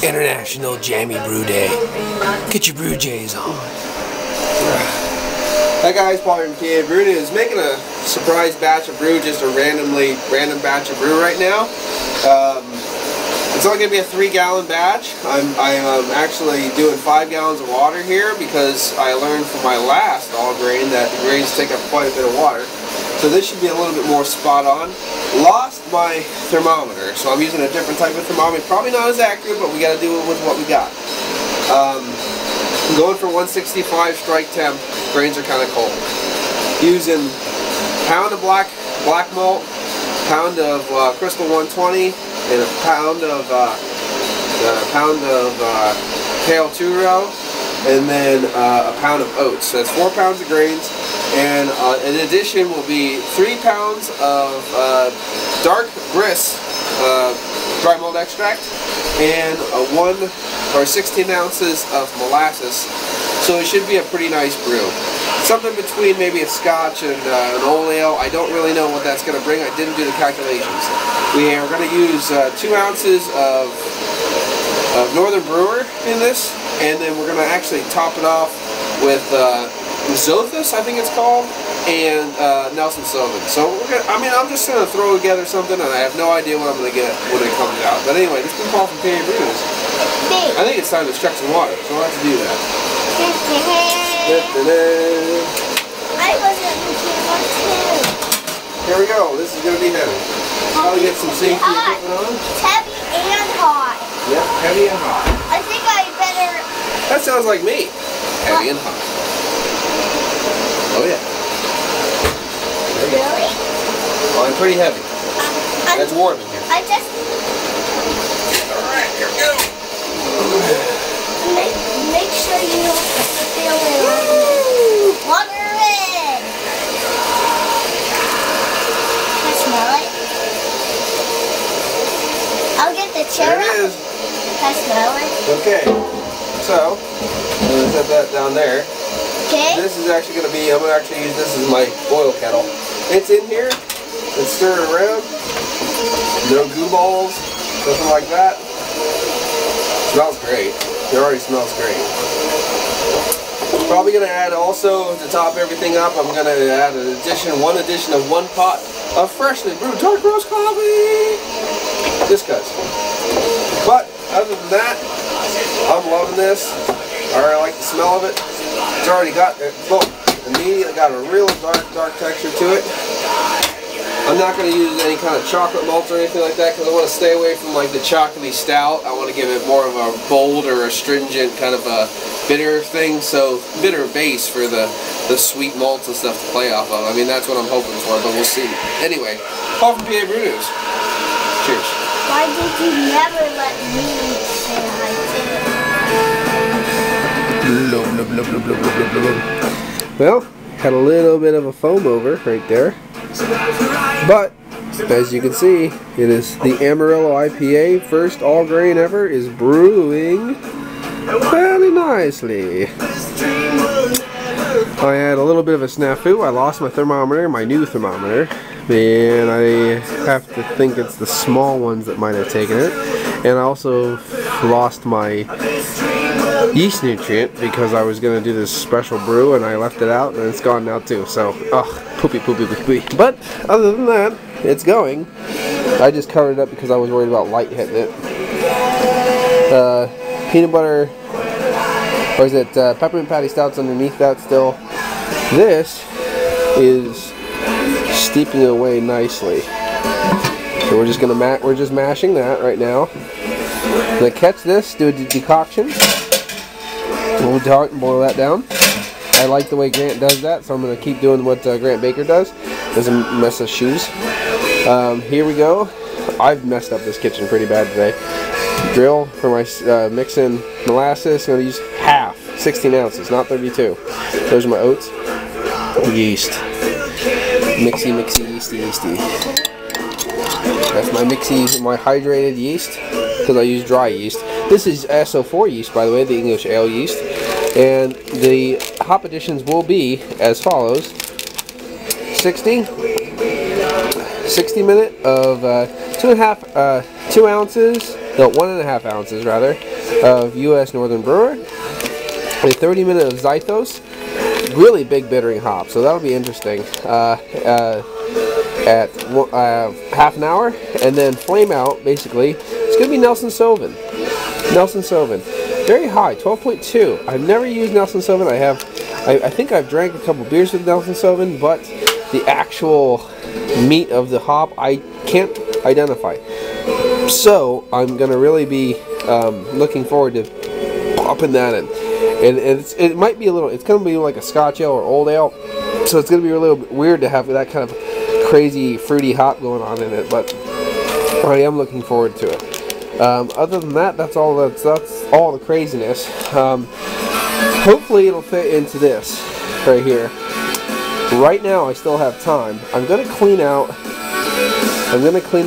International Jammy Brew Day. Get your brew jays on. Hi guys, Paul from PABrewNews, making a surprise batch of brew, just a random batch of brew right now. It's only going to be a 3-gallon batch. I'm actually doing 5 gallons of water here because I learned from my last all grain that the grains take up quite a bit of water. So this should be a little bit more spot on. Lost my thermometer, so I'm using a different type of thermometer. Probably not as accurate, but we got to do it with what we got. I'm going for 165 strike temp. Grains are kind of cold. Using pound of black malt, pound of Crystal 120, and a pound of Pale Two-Row, and then a pound of oats. So that's 4 pounds of grains. And in addition will be 3 pounds of dark grist dry malt extract and 16 ounces of molasses. So it should be a pretty nice brew. Something between maybe a scotch and an old ale. I don't really know what that's going to bring. I didn't do the calculations. We are going to use 2 ounces of Northern Brewer in this, and then we're going to actually top it off with Zothus, I think it's called, and Nelson Sauvin. So I'm just going to throw together something, and I have no idea what I'm going to get when it comes out. But anyway, this is Paul from PABrewNews. I think it's time to chuck some water, so I'll have to do that. I wasn't looking one too. Here we go. This is going to be heavy. Probably get some safety equipment on. It's heavy and hot. Yep, heavy and hot. I think I better... That sounds like me. Heavy and hot. Oh yeah. Really? Well, I'm pretty heavy. That's warm in here. I just... Alright, here we go. Make sure you feel it. Water in. Can I smell it? I'll get the chair. There it is. Can I smell it? Okay. So, I'm going to set that down there. Okay. This is actually going to be, I'm going to actually use this as my oil kettle. It's in here. It's stirred around. No goo balls. Nothing like that. Smells great. It already smells great. Probably going to add also, to top everything up, I'm going to add one addition of 1 pot of freshly brewed dark roast coffee. Just cuz. But, other than that, I'm loving this. I already like the smell of it. It's already got, immediately got a real dark texture to it. I'm not going to use any kind of chocolate malt or anything like that because I want to stay away from like the chocolatey stout. I want to give it more of a bold or astringent kind of a bitter thing, so bitter base for the sweet malts and stuff to play off of. I mean, that's what I'm hoping for, but we'll see. Anyway, Paul from PABrewNews. Cheers. Why did you never let me say I did? Well, had a little bit of a foam over right there. But, as you can see, it is the Amarillo IPA, first all grain ever, is brewing fairly nicely. I had a little bit of a snafu. I lost my thermometer, my new thermometer, and I have to think it's the small ones that might have taken it. And I also lost my yeast nutrient because I was going to do this special brew and I left it out and it's gone now too. So, poopy. But other than that, it's going. I just covered it up because I was worried about light hitting it. Peanut butter, or is it peppermint patty stouts underneath that still. This is steeping away nicely. So we're just mashing that right now. I'm gonna catch this, do a decoction. We'll boil that down. I like the way Grant does that, so I'm going to keep doing what Grant Baker does. Doesn't mess with shoes. Here we go. I've messed up this kitchen pretty bad today. Drill for my mixing molasses. I'm going to use half, 16 ounces, not 32. Those are my oats. Yeast. Mixy, yeasty. That's my my hydrated yeast, because I use dry yeast. This is SO4 yeast, by the way, the English ale yeast. And the hop additions will be as follows: 60, 60 minute of 2 ounces, no, 1.5 ounces rather, of U.S. Northern Brewer. A 30 minute of Zythos. Really big bittering hop, so that'll be interesting. At half an hour, and then flame out. Basically, it's gonna be Nelson Sauvin. Nelson Sauvin, very high, 12.2. I've never used Nelson Sauvin. I think I've drank a couple beers with Nelson Sauvin, but the actual meat of the hop I can't identify. So I'm gonna really be looking forward to popping that in. And it might be a little. It's gonna be like a Scotch ale or old ale, so it's gonna be a little bit weird to have that kind of crazy fruity hop going on in it. But I am looking forward to it. Other than that, that's all the craziness. Hopefully it'll fit into this right here. Right now I still have time. I'm gonna clean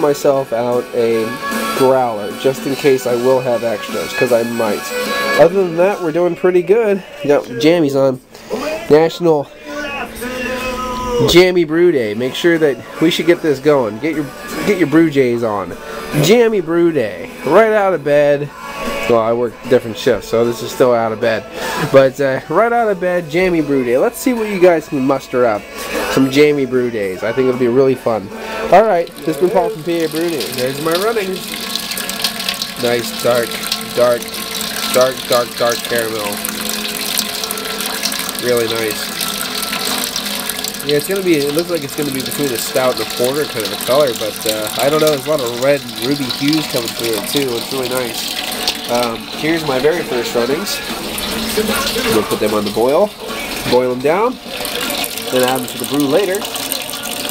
myself out a growler just in case I will have extras, because I might. Other than that, we're doing pretty good. We got jammies on. National Jammy Brew Day. Make sure that we should get this going. Get your Brew Jays on. Jammy Brew Day. Right out of bed. Well, I work different shifts, so this is still out of bed. But right out of bed, Jammy Brew Day. Let's see what you guys can muster up. Some Jammy Brew Days. I think it'll be really fun. Alright, this has been Paul from PA Brew News. There's my runnings. Nice dark caramel. Really nice. Yeah, it looks like it's gonna be between a stout and a porter kind of a color, but I don't know, there's a lot of red and ruby hues coming through it too. It's really nice. Here's my very first runnings. I'm gonna put them on the boil them down, then add them to the brew later.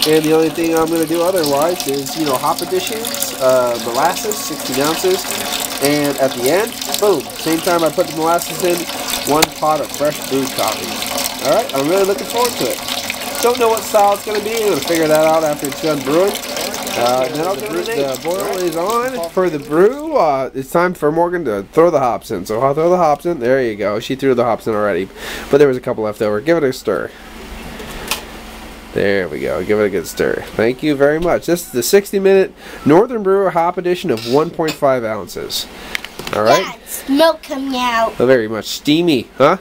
And the only thing I'm gonna do otherwise is, you know, hop additions, molasses, 16 ounces. And at the end, boom, same time I put the molasses in, 1 pot of fresh brewed coffee. Alright, I'm really looking forward to it. Don't know what style it's going to be. I'm going to figure that out after it's done brewing. Then the boil is on for the brew. It's time for Morgan to throw the hops in. So I'll throw the hops in. There you go. She threw the hops in already. But there was a couple left over. Give it a stir. There we go. Give it a good stir. Thank you very much. This is the 60-minute Northern Brewer Hop Edition of 1.5 ounces. Alright? Yeah, it's smoke coming out. Oh, very much steamy, huh?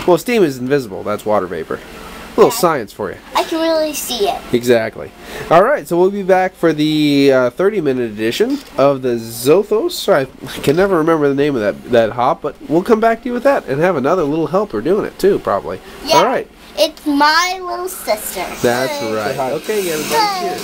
Well, steam is invisible. That's water vapor. A little science for you. I can really see it. Exactly. Alright, so we'll be back for the 30-minute edition of the Zythos. I can never remember the name of that hop, but we'll come back to you with that and have another little helper doing it too, probably. Yeah. Alright. It's my little sister. That's right. Okay, everybody, cheers.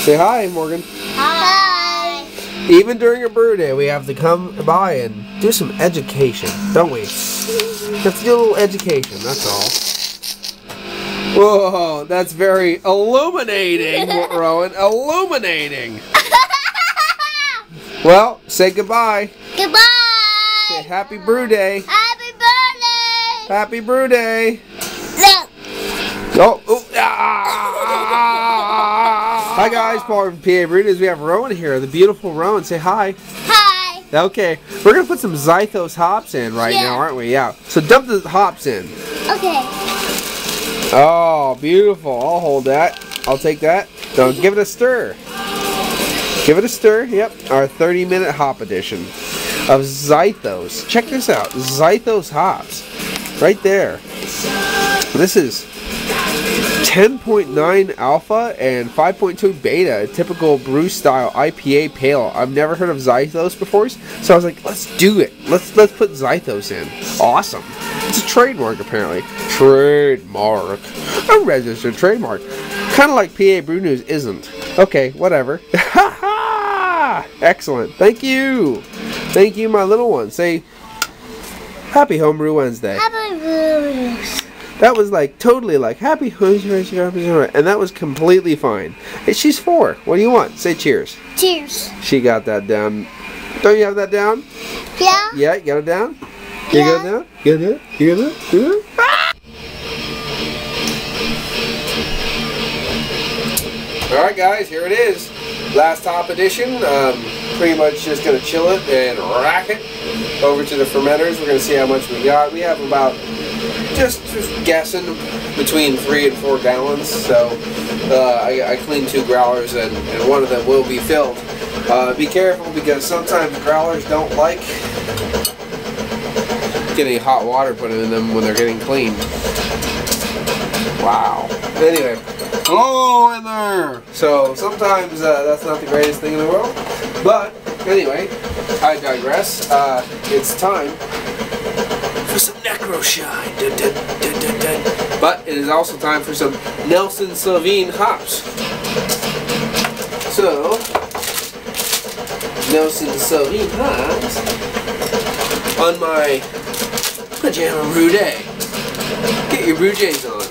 Say hi, Morgan. Hi. Even during a brew day, we have to come by and do some education, don't we? Let's do a little education, that's all. Whoa, that's very illuminating, Rowan. Illuminating. Well, say goodbye. Goodbye. Say happy brew day. Happy birthday. Happy brew day. Look. Oh, Hi guys, Paul from PA Brew News. We have Rowan here, the beautiful Rowan. Say hi. Hi. Okay, we're gonna put some Zythos hops in right now, aren't we? Yeah. So dump the hops in. Okay. Oh, beautiful. I'll hold that. I'll take that. So give it a stir. Give it a stir. Yep. Our 30-minute hop edition of Zythos. Check this out. Zythos hops. Right there. This is 10.9 alpha and 5.2 beta, a typical brew style IPA pale. I've never heard of Zythos before, so I was like, let's do it. Let's put Zythos in. Awesome. It's a trademark, apparently. Trademark. A registered trademark. Kind of like PA Brew News isn't. Okay, whatever. Ha ha! Excellent. Thank you. Thank you, my little one. Say, Happy Homebrew Wednesday. Happy birthday. That was like totally like happy, and that was completely fine. Hey, she's 4. What do you want? Say cheers. Cheers. She got that down. Don't you have that down? Yeah. Yeah, you got it down? You got it down? You got it down? You got it down? You got it down? Alright guys, here it is. Last hop edition. Pretty much just going to chill it and rack it over to the fermenters. We're going to see how much we got. We have about just guessing between 3 and 4 gallons. So I cleaned 2 growlers and one of them will be filled. Be careful because sometimes growlers don't like getting hot water put in them when they're getting clean. Wow. Anyway, hello in there. So sometimes that's not the greatest thing in the world. But anyway, I digress. It's time For some necro shine. Dun, dun, dun, dun, dun. But it is also time for some Nelson Sauvin hops. So, Nelson Sauvin hops on my Pajama Brew Day. Get your Brew Jays on.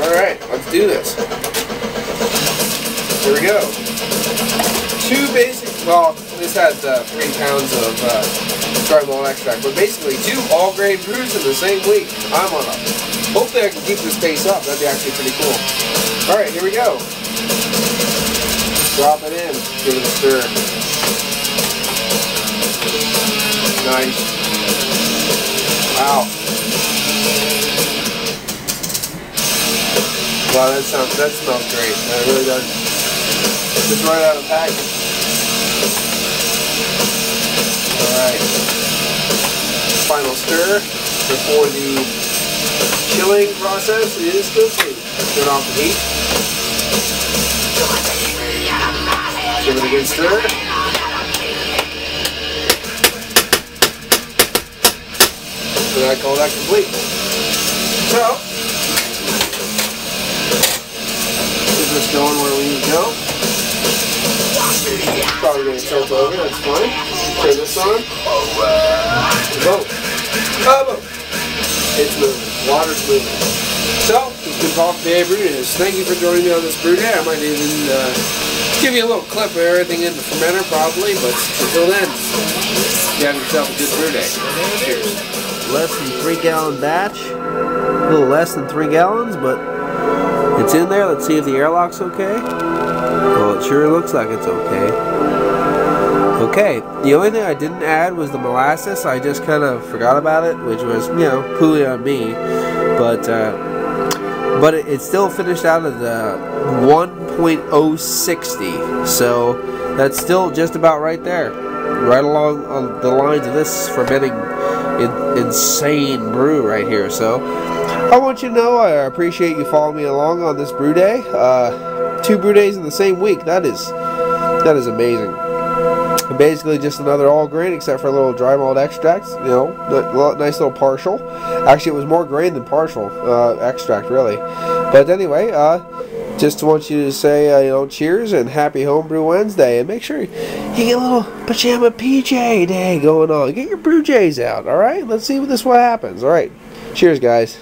Alright, let's do this. Here we go. 2 basic, well, this had 3 pounds of dry malt extract, but basically 2 all-grain brews in the same week. I'm on a hopefully I can keep this pace up. That'd be actually pretty cool. Alright, here we go. Drop it in. Give it a stir. Nice. Wow. Wow, that smells great. It really does. Just right out of the package. Alright. Final stir before the chilling process is complete. Turn off the heat. Give it a good stir. And I call that complete. So, get this going where we need to go. Probably going to tilt over, that's fine. Turn this on. Boom. Boom. It's moving. Water's moving. So, it's been Paul from PABrewNews. Thank you for joining me on this brew day. I might even give you a little clip of everything in the fermenter probably, but until then, you have yourself a good brew day. Cheers. Less than 3 gallon batch. A little less than 3 gallons, but it's in there. Let's see if the airlock's okay. Well, it sure looks like it's okay. Okay, the only thing I didn't add was the molasses. I just kind of forgot about it, which was, you know, pooey on me. But it still finished out at the 1.060. So that's still just about right there. Right along on the lines of this fermenting insane brew right here. So I want you to know I appreciate you following me along on this brew day. 2 brew days in the same week. That is amazing. Basically just another all grain except for a little dry malt extract. You know, nice little partial. Actually, it was more grain than partial extract, really. But anyway, just want you to say, you know, cheers and happy Homebrew Wednesday, and make sure you get a little pajama PJ day going on. Get your Brew Jays out. All right, let's see what happens. All right, cheers, guys.